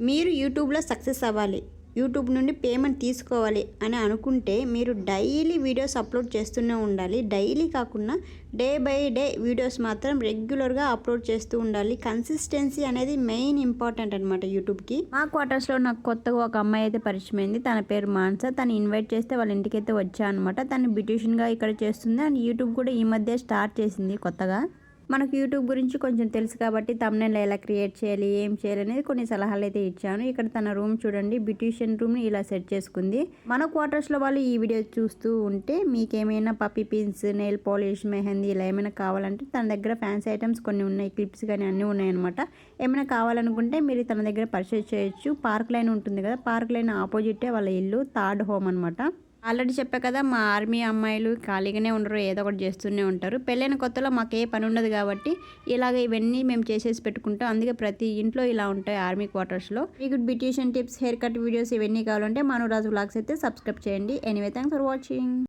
మీరు యూట్యూబ్లో సక్సెస్ అవ్వాలి, యూట్యూబ్ నుండి పేమెంట్ తీసుకోవాలి అని అనుకుంటే మీరు డైలీ వీడియోస్ అప్లోడ్ చేస్తూనే ఉండాలి. డైలీ కాకుండా డే బై డే వీడియోస్ మాత్రం రెగ్యులర్గా అప్లోడ్ చేస్తూ ఉండాలి. కన్సిస్టెన్సీ అనేది మెయిన్ ఇంపార్టెంట్ అనమాట యూట్యూబ్కి. మా క్వార్టర్స్లో నాకు కొత్తగా ఒక అమ్మాయి అయితే పరిచయం అయింది. తన పేరు మాన్స. తను ఇన్వైట్ చేస్తే వాళ్ళ ఇంటికైతే వచ్చా అనమాట. తను బ్యూటీషియన్గా ఇక్కడ చేస్తుంది అండ్ యూట్యూబ్ కూడా ఈ మధ్య స్టార్ట్ చేసింది కొత్తగా. మనకు యూట్యూబ్ గురించి కొంచెం తెలుసు కాబట్టి థంబ్నెయిల్ ఎలా క్రియేట్ చేయాలి, ఏం చేయాలి అనేది కొన్ని సలహాలు అయితే ఇచ్చాను. ఇక్కడ తన రూమ్ చూడండి, బ్యూటీషియన్ రూమ్ని ఇలా సెట్ చేసుకుంది. మన క్వార్టర్స్లో వాళ్ళు ఈ వీడియో చూస్తూ ఉంటే మీకు ఏమైనా puppy pins, nail polish, mehndi ఇలా ఏమైనా కావాలంటే తన దగ్గర ఫ్యాన్సీ ఐటమ్స్ కొన్ని ఉన్నాయి, క్లిప్స్ కానీ అన్నీ ఉన్నాయన్నమాట. ఏమైనా కావాలనుకుంటే మీరు తన దగ్గర పర్చేస్ చేయొచ్చు. పార్క్ లైన్ ఉంటుంది కదా, పార్క్ లైన్ ఆపోజిటే వాళ్ళ ఇల్లు, థర్డ్ హోమ్ అనమాట. ఆల్రెడీ చెప్పా కదా, మా ఆర్మీ అమ్మాయిలు ఖాళీగానే ఉండరు, ఏదో ఒకటి చేస్తూనే ఉంటారు. పెళ్ళైన కొత్తలో మాకు ఏ పని ఉండదు కాబట్టి ఇలాగ ఇవన్నీ మేము చేసేసి పెట్టుకుంటాం. అందుకే ప్రతి ఇంట్లో ఇలా ఉంటాయి ఆర్మీ క్వార్టర్స్లో. మీకు beautician tips, hair cut videos ఇవన్నీ కావాలంటే మనురాజ్ వ్లాగ్స్ అయితే సబ్స్క్రైబ్ చేయండి. Anyway, thanks for watching.